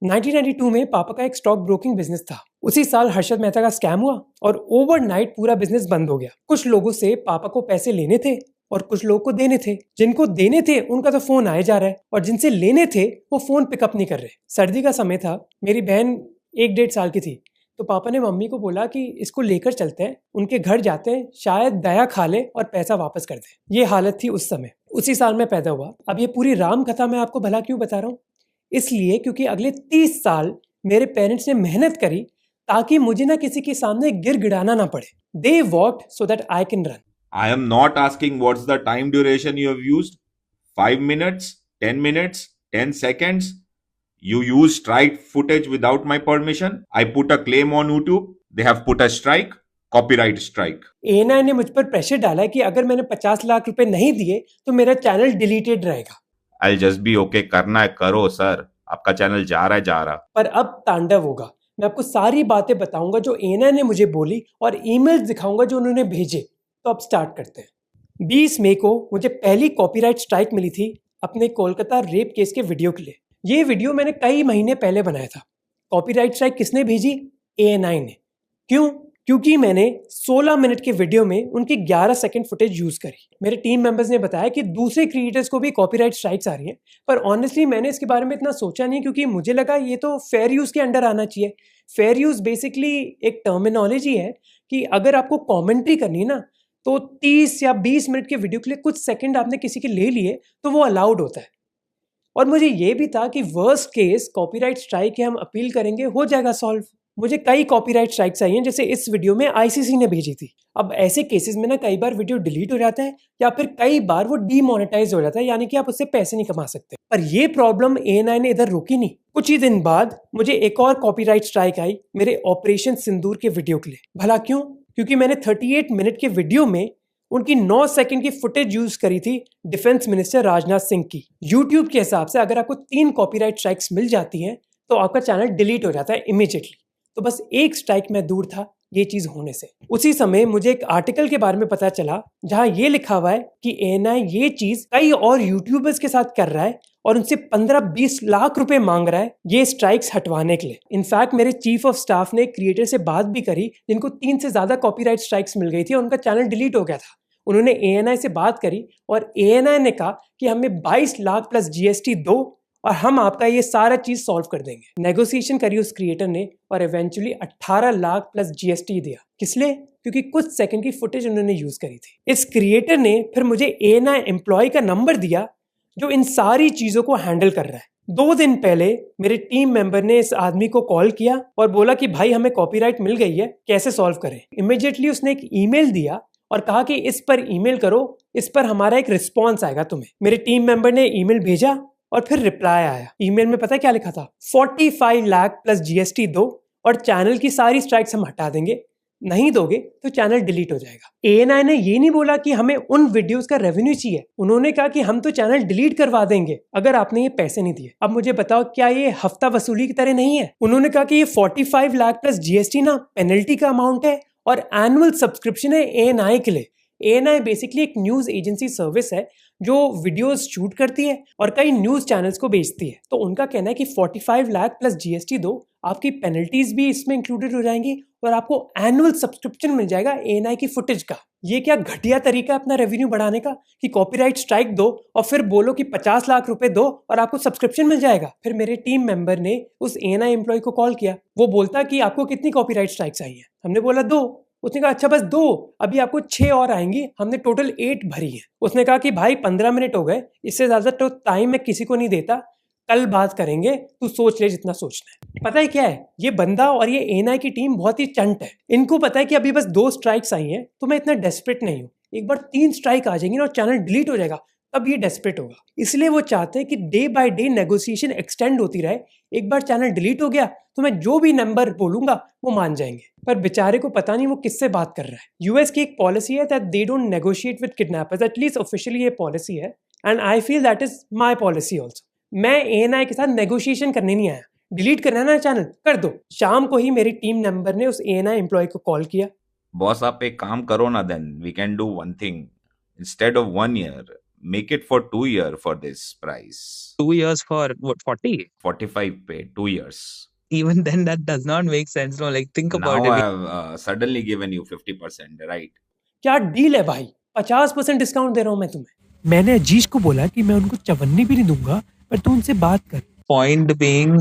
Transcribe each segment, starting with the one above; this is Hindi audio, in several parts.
1992 में पापा का एक स्टॉक ब्रोकिंग बिजनेस था। उसी साल हर्षद मेहता का स्कैम हुआ और ओवरनाइट पूरा बिजनेस बंद हो गया। कुछ लोगों से पापा को पैसे लेने थे और कुछ लोगों को देने थे। जिनको देने थे उनका तो फोन आए जा रहा है और जिनसे लेने थे वो फोन पिकअप नहीं कर रहे। सर्दी का समय था, मेरी बहन 1-1.5 साल की थी, तो पापा ने मम्मी को बोला कि इसको लेकर चलते हैं, उनके घर जाते हैं, शायद दया खा ले और पैसा वापस कर दे। ये हालत थी उस समय। उसी साल में पैदा हुआ। अब ये पूरी राम कथा मैं आपको भला क्यों बता रहा हूँ? इसलिए क्योंकि अगले 30 साल मेरे पेरेंट्स ने मेहनत करी ताकि मुझे ना किसी के सामने गिर गिड़ाना ना पड़े। They walked so that I can run. I am not asking what's the time duration you have used. 5 minutes, 10 minutes, 10 seconds. You use strike footage without my permission. I put a claim on YouTube. They have put a strike. Copyright strike. ANI ने मुझ पर प्रेशर डाला कि अगर मैंने 50 लाख रुपए नहीं दिए तो मेरा चैनल डिलीटेड रहेगा। I'll just be okay. करना है करो सर, आपका चैनल जा रहा। पर अब तांडव होगा। मैं आपको सारी बातें बताऊंगा जो ANI ने मुझे बोली और ईमेल्स दिखाऊंगा जो उन्होंने भेजे। तो अब स्टार्ट करते हैं। 20 मई को मुझे पहली कॉपीराइट स्ट्राइक मिली थी अपने कोलकाता रेप केस के वीडियो के लिए। ये वीडियो मैंने कई महीने पहले बनाया था। कॉपीराइट स्ट्राइक किसने भेजी? ANI ने। क्यों? क्योंकि मैंने 16 मिनट के वीडियो में उनकी 11 सेकंड फुटेज यूज करी। मेरे टीम मेंबर्स ने बताया कि दूसरे क्रिएटर्स को भी कॉपीराइट स्ट्राइक्स आ रही हैं, पर ऑनेस्टली मैंने इसके बारे में इतना सोचा नहीं क्योंकि मुझे लगा ये तो फेयर यूज के अंडर आना चाहिए। फेयर यूज बेसिकली एक टर्मिनोलॉजी है कि अगर आपको कॉमेंट्री करनी है ना, तो 30 या 20 मिनट के वीडियो के लिए कुछ सेकंड आपने किसी के ले लिए तो वो अलाउड होता है। और मुझे ये भी था कि वर्स्ट केस कॉपीराइट स्ट्राइक है, हम अपील करेंगे, हो जाएगा सॉल्व। मुझे कई कॉपीराइट स्ट्राइक्स आई हैं, जैसे इस वीडियो में ICC ने भेजी थी। अब ऐसे केसेस में ना कई बार वीडियो डिलीट हो जाता है या फिर कई बार वो डीमोनेटाइज हो जाता है, यानी कि आप उससे पैसे नहीं कमा सकते। पर ये प्रॉब्लम ANI ने इधर रोकी नहीं। कुछ ही दिन बाद मुझे एक और कॉपीराइट स्ट्राइक आई मेरे ऑपरेशन सिंदूर के वीडियो के लिए। भला क्यों? क्योंकि मैंने 38 मिनट के वीडियो में उनकी 9 सेकंड की फुटेज यूज करी थी डिफेंस मिनिस्टर राजनाथ सिंह की। यूट्यूब के हिसाब से अगर आपको 3 कॉपीराइट स्ट्राइक्स मिल जाती हैं तो आपका चैनल डिलीट हो जाता है इमीडिएटली। तो बस एक स्ट्राइक में दूर था ये चीज होने से। उसी समय मुझे एक आर्टिकल के बारे में पता चला जहां ये लिखा हुआ है कि ANI ये चीज कई और यूट्यूबर्स के साथ कर रहा है और उनसे 15-20 लाख रुपए मांग रहा है ये स्ट्राइक्स हटवाने के लिए। इनफैक्ट मेरे चीफ ऑफ स्टाफ ने क्रिएटर से बात भी करी जिनको 3 से ज्यादा कॉपीराइट स्ट्राइक्स मिल गई थी और उनका चैनल डिलीट हो गया था। उन्होंने ANI से बात करी और ANI ने कहा कि हमें 22 लाख प्लस GST दो और हम आपका ये सारा चीज सॉल्व कर देंगे। नेगोशिएशन करी उस क्रिएटर ने और इवेंचुअली 18 लाख प्लस GST दिया। किस लिए? क्योंकि कुछ सेकंड की फुटेज उन्होंने यूज करी थी। इस क्रिएटर ने फिर मुझे ANI एम्प्लॉय का नंबर दिया जो इन सारी चीजों को हैंडल कर रहा है। 2 दिन पहले मेरे टीम मेंबर ने इस आदमी को कॉल किया और बोला कि भाई हमें कॉपीराइट मिल गई है, कैसे सॉल्व करें। इमीडिएटली उसने एक ईमेल दिया और कहा कि इस पर ईमेल करो, इस पर हमारा एक रिस्पॉन्स आएगा तुम्हें। मेरे टीम मेंबर ने ईमेल भेजा और फिर रिप्लाई आया। ईमेल में पता है क्या लिखा था? 45 लाख प्लस GST दो और चैनल की सारी स्ट्राइक्स हम हटा देंगे, नहीं दोगे तो चैनल डिलीट हो जाएगा। ANI ने ये नहीं बोला कि हमें उन वीडियोस का रेवेन्यू चाहिए, उन्होंने कहा कि हम तो चैनल डिलीट करवा देंगे अगर आपने ये पैसे नहीं दिए। अब मुझे बताओ क्या ये हफ्ता वसूली की तरह नहीं है? उन्होंने कहा कि ये 45 लाख प्लस GST ना पेनल्टी का अमाउंट है और एनुअल सब्सक्रिप्शन है ANI के लिए। ANI बेसिकली एक न्यूज एजेंसी सर्विस है जो वीडियोस शूट करती है और कई न्यूज चैनल्स को बेचती है। तो उनका कहना है कि 45 लाख प्लस GST दो, आपकी पेनल्टीज भी इसमें इंक्लूडेड हो जाएंगी और आपको एनुअल सब्सक्रिप्शन मिल जाएगा ANI की फुटेज का। ये क्या घटिया तरीका है अपना रेवेन्यू बढ़ाने का कि कॉपीराइट स्ट्राइक दो और फिर बोलो कि 50 लाख रुपए दो और आपको सब्सक्रिप्शन मिल जाएगा। फिर मेरे टीम मेंबर ने उस ANI एम्प्लॉय को कॉल किया। वो बोलता कि आपको कितनी कॉपीराइट स्ट्राइक्स आई है? हमने बोला 2। उसने कहा अच्छा बस 2, अभी आपको 6 और आएंगी। हमने टोटल 8 भरी है। उसने कहा कि भाई 15 मिनट हो गए, इससे ज्यादा तो टाइम मैं किसी को नहीं देता, कल बात करेंगे, तू सोच ले जितना सोचना है। पता है क्या है, ये बंदा और ये ANI की टीम बहुत ही चंट है। इनको पता है कि अभी बस 2 स्ट्राइक्स आई हैं तो मैं इतना डेस्परेट नहीं हूँ। एक बार 3 स्ट्राइक आ जाएंगी ना और चैनल डिलीट हो जाएगा, तब ये डेस्परेट होगा। इसलिए वो चाहते हैं कि day by day negotiation extend होती रहे। एक बार चैनल डिलीट हो गया तो मैं जो भी नंबर बोलूंगा वो मान जाएंगे। पर बेचारे को पता नहीं वो किससे बात कर रहा है। US की एक पॉलिसी है that they don't negotiate with kidnappers, at least officially ये पॉलिसी है and I feel that is my policy also. मैं ANI के साथ नेगोशिएशन करने नहीं आया। डिलीट करना है ना चैनल, कर दो। शाम को ही मेरी टीम मेंबर ने उस ANI एम्प्लॉय को कॉल किया। बॉस आप एक काम करो ना, then we can do one thing. Instead of 1 year make it for 2 year for this price. 2 years for what, 40? 45 pay, 2 years. Even then, that does not make sense. No, like think Now about I it. have suddenly given you 50%, right? क्या डील है भाई, 50% डिस्काउंट दे रहा हूँ मैं तुम्हें। मैंने अजीज को बोला कि मैं उनको चवन्नी भी नहीं दूंगा, पर तू उनसे बात कर। Point being,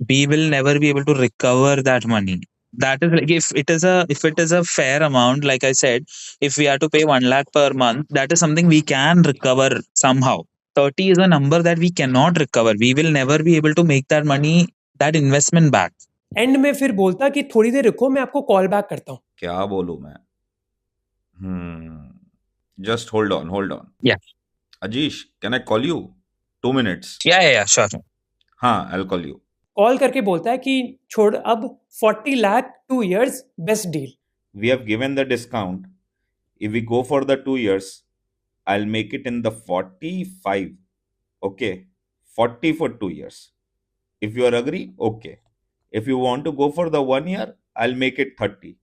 we will never be able to recover that money. That is like if it is a fair amount, like I said, if we are to pay 1 lakh per month, that is something we can recover somehow. 30 is a number that we cannot recover. We will never be able to make that money, that investment back. And में फिर बोलता कि थोड़ी देर रुको, मैं आपको कॉल बैक करता हूँ। क्या बोलूं मैं? Just hold on. Yeah. Ajish, can I call you? 2 minutes. Yeah, sure. हाँ, I'll call you. कॉल करके बोलता है कि छोड़, अब 40 lakh 2 years best deal. We have given the discount. If we go for the 2 years, I'll make it in the 45. Okay, 40 for 2 years. If you are agree, okay. If you want to go for the 1 year, I'll make it 30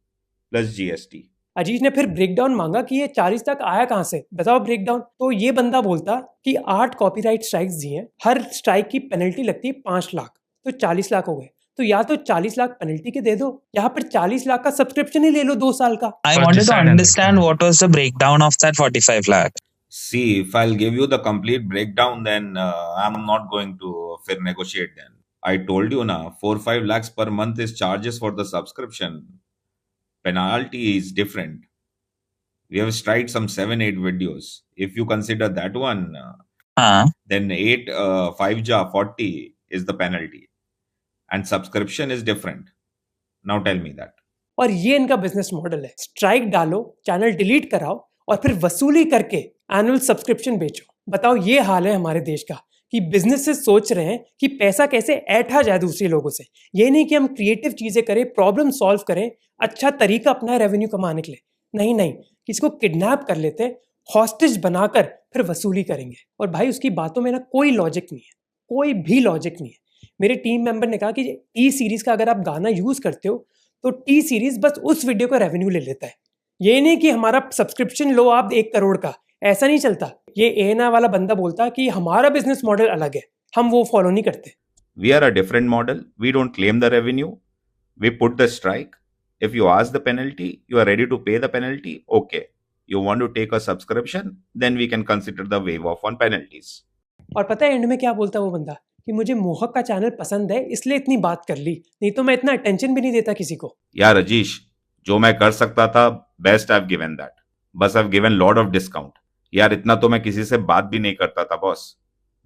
plus GST. अजीज ने फिर ब्रेकडाउन मांगा कि ये 40 तक आया कहाँ से, बताओ ब्रेकडाउन। तो ये बंदा बोलता कि 8 कॉपीराइट स्ट्राइक्स दिए हैं, हर स्ट्राइक की पेनल्टी लगती है 5 लाख, तो 40 लाख हो गए। तो या तो 40 लाख पेनल्टी के दे दो, या फिर 40 लाख का सब्सक्रिप्शन ही ले लो 2 साल का। I wanted to understand what was the breakdown of that 45 lakh. See, if I'll give you the complete breakdown, then I'm not going to fair negotiate then. I told you now, 4-5 lakhs per month is charges for the subscription. Penalty is different. We have tried some 7-8 videos. If you consider that one, then 5 ja 40 is the penalty. And subscription is different. Now tell me that. और ये इनका बिजनेस मॉडल है, स्ट्राइक डालो, चैनल डिलीट कराओ और फिर वसूली करके एनुअल सब्सक्रिप्शन बेचो। बताओ, ये हाल है हमारे देश का कि बिजनेसेस सोच रहे हैं कि पैसा कैसे ऐठा जाए दूसरे लोगों से। ये नहीं कि हम क्रिएटिव चीजें करें, प्रॉब्लम सॉल्व करें, अच्छा तरीका अपना रेवेन्यू कमाने के लिए। नहीं, किसी को किडनैप कर लेते हैं, हॉस्टेज बनाकर फिर वसूली करेंगे। और भाई उसकी बातों में ना कोई लॉजिक नहीं है, कोई भी लॉजिक नहीं है। मेरे टीम मेंबर ने कहा कि टी सीरीज का अगर आप गाना यूज करते हो तो टी सीरीज बस उस वीडियो का रेवेन्यू ले लेता है। ये नहीं कि हमारा सब्सक्रिप्शन लो आप 1 करोड़ का, ऐसा नहीं चलता। ये एना वाला बंदा बोलता कि हमारा बिजनेस मॉडल अलग है, हम वो फॉलो नहीं करते। We are a different model. We don't claim the revenue. We put the strike. If you ask the penalty, you are ready to pay the penalty. Okay. You want to take a subscription, then we can consider the waive off on penalties. और पता है एंड में क्या बोलता है वो बंदा कि मुझे मोहक का चैनल पसंद है इसलिए इतनी बात कर ली, नहीं तो मैं इतना अटेंशन भी नहीं देता किसी को। यार अजीश, जो मैं कर सकता था best I have given that. बस I have given lot of discount. यार इतना तो मैं किसी से बात भी नहीं करता था boss,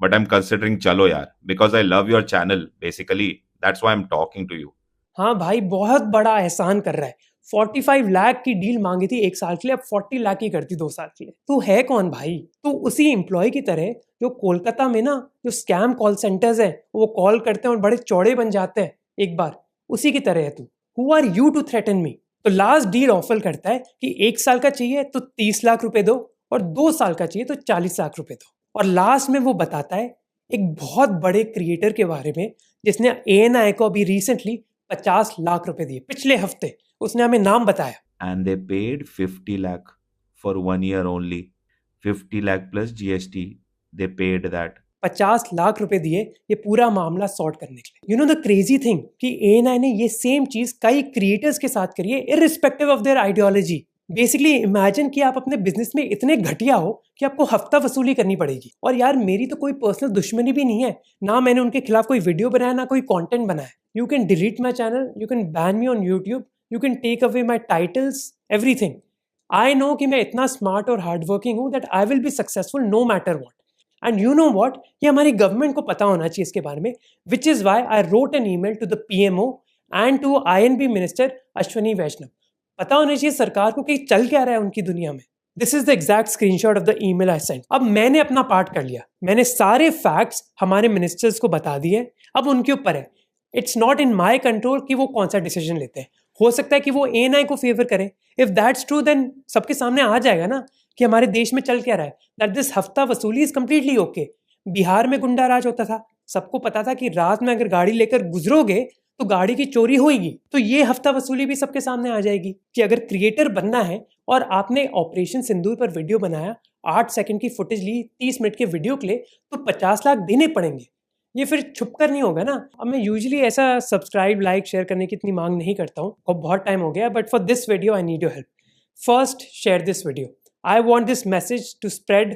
but I am considering चलो यार, because I love your channel basically, that's why I am talking to you. हाँ भाई, बहुत बड़ा एहसान कर रहा है। 45 लाख की डील मांगी थी 1 साल के लिए, अब 40 लाख की करती 2 साल के लिए। तू है कौन भाई? तू उसी एम्प्लॉय की तरह जो कोलकाता में ना जो स्कैम कॉल सेंटर्स हैं वो कॉल करते हैं और बड़े चौड़े बन जाते हैं एक बार, उसी की तरह है तू। Who are you to threaten me? तो लास्ट डील ऑफर करता है कि 1 साल का चाहिए तो 30 लाख रुपए दो और 2 साल का चाहिए तो 40 लाख रुपए दो। और लास्ट में वो बताता है एक बहुत बड़े क्रिएटर के बारे में जिसने ANI को अभी रिसेंटली 50 लाख रुपए दिए, पिछले हफ्ते उसने हमें नाम बताया। And they paid 50 lakh for 1 year only. 50 lakh plus GST. They paid that. 50 lakh रुपए दिए ये पूरा मामला सॉर्ट करने के लिए। You know the crazy thing कि ANI ने ये सेम चीज कई क्रिएटर्स के साथ करी है, irrespective of their ideology. Basically imagine कि आप अपने बिजनेस में इतने घटिया हो कि आपको हफ्ता वसूली करनी पड़ेगी। और यार मेरी तो कोई पर्सनल दुश्मनी भी नहीं है, ना मैंने उनके खिलाफ कोई वीडियो बनाया ना कोई कंटेंट बनाया। You can delete my channel, you can ban me on YouTube, you can take away my titles, everything. I know कि मैं इतना स्मार्ट और हार्ड वर्किंग हूँ that I will be successful no matter what. And you know what, ये हमारी गवर्नमेंट को पता होना चाहिए इसके बारे में, which is why I wrote an email to the PMO and to INB minister Ashwini Vaishnaw. पता होना चाहिए सरकार को कि चल क्या रहा है उनकी दुनिया में। This is the exact screenshot of the email I sent. अब मैंने अपना पार्ट कर लिया, मैंने सारे फैक्ट्स हमारे मिनिस्टर्स को बता दिए, अब उनके ऊपर है। It's not in my control कि वो कौन सा डिसीजन लेते हैं। हो सकता है कि वो ANI को फेवर करें। इफ दैट्स ट्रू देन सबके सामने आ जाएगा ना कि हमारे देश में चल क्या रहा है, दैट दिस हफ्ता वसूली इज कम्प्लीटली ओके। बिहार में गुंडा राज होता था, सबको पता था कि रात में अगर गाड़ी लेकर गुजरोगे तो गाड़ी की चोरी होगी। तो ये हफ्ता वसूली भी सबके सामने आ जाएगी कि अगर क्रिएटर बनना है और आपने ऑपरेशन सिंदूर पर वीडियो बनाया, 8 सेकंड की फुटेज ली, 30 मिनट के वीडियो के लिए, तो 50 लाख देने पड़ेंगे। ये फिर छुप कर नहीं होगा ना। अब मैं यूजुअली ऐसा सब्सक्राइब, लाइक, शेयर करने की इतनी मांग नहीं करता हूँ और बहुत टाइम हो गया, but for this video I need your help. First, share this video. I want this message to spread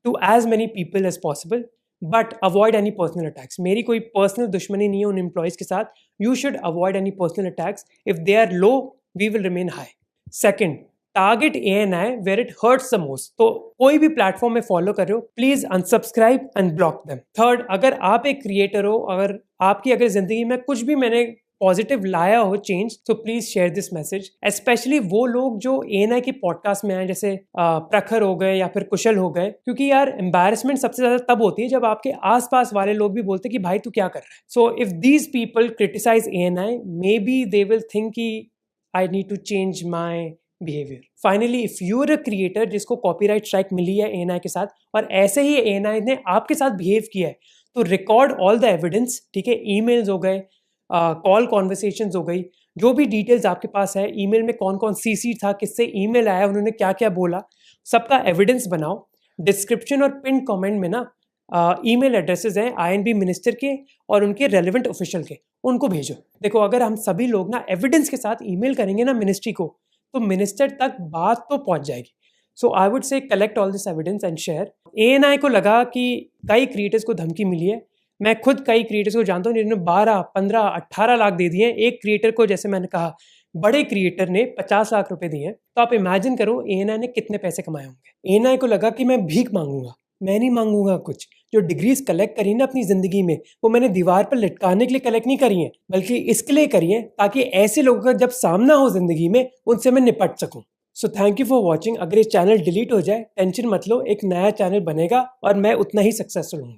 to as many people as possible, but avoid any personal attacks. मेरी कोई पर्सनल दुश्मनी नहीं है उन एम्प्लॉयज़ के साथ। You should avoid any personal attacks. If they are low, we will remain high. Second, target ANI where it hurts the most. तो कोई भी प्लेटफॉर्म में फॉलो कर रहे हो, please unsubscribe and block them. Third, अगर आप एक क्रिएटर हो, अगर जिंदगी में कुछ भी मैंने पॉजिटिव लाया हो चेंज, तो please share this message. Specially वो लोग जो ANI के पॉडकास्ट में आए, जैसे प्रखर हो गए या फिर कुशल हो गए, क्योंकि यार एम्बैरेसमेंट सबसे ज्यादा तब होती है जब आपके आसपास वाले लोग भी बोलते कि भाई तू क्या कर रहा है। So if these people criticise ANI, maybe they will think कि I need to change my behaviour. Finally, if you are a creator जिसको कॉपीराइट स्ट्राइक मिली है ANI के साथ, और ऐसे ही ANI ने आपके साथ बिहेव किया है, तो रिकॉर्ड ऑल द एविडेंस। ठीक है, ईमेल्स हो गए, कॉल कॉन्वर्सेशंस हो गई, जो भी डिटेल्स आपके पास है, ईमेल में कौन कौन CC था, किससे ईमेल आया, उन्होंने क्या क्या बोला, सबका एविडेंस बनाओ। डिस्क्रिप्शन और पिन कमेंट में ना ईमेल एड्रेसेस हैं INB मिनिस्टर के और उनके रेलिवेंट ऑफिशियल के, उनको भेजो। देखो, अगर हम सभी लोग ना एविडेंस के साथ ईमेल करेंगे ना मिनिस्ट्री को, तो मिनिस्टर तक बात तो पहुंच जाएगी। So I would say collect all this evidence and share. ANI को लगा कि कई क्रिएटर्स को धमकी मिली है। मैं खुद कई क्रिएटर्स को जानता हूँ जिन्होंने 12, 15, 18 लाख दे दिए। एक क्रिएटर को, जैसे मैंने कहा, बड़े क्रिएटर ने 50 लाख रुपए दिए। तो आप इमेजिन करो ANI ने कितने पैसे कमाए होंगे। ANI को लगा कि मैं भीख मांगूंगा, मैं नहीं मांगूंगा कुछ। जो डिग्रीज कलेक्ट करी ना अपनी जिंदगी में, वो मैंने दीवार पर लटकाने के लिए कलेक्ट नहीं करी है, बल्कि इसके लिए करी है ताकि ऐसे लोगों का जब सामना हो जिंदगी में, उनसे मैं निपट सकूं। So thank you for watching. अगर ये चैनल डिलीट हो जाए, टेंशन मत लो, एक नया चैनल बनेगा और मैं उतना ही सक्सेसफुल हूँ।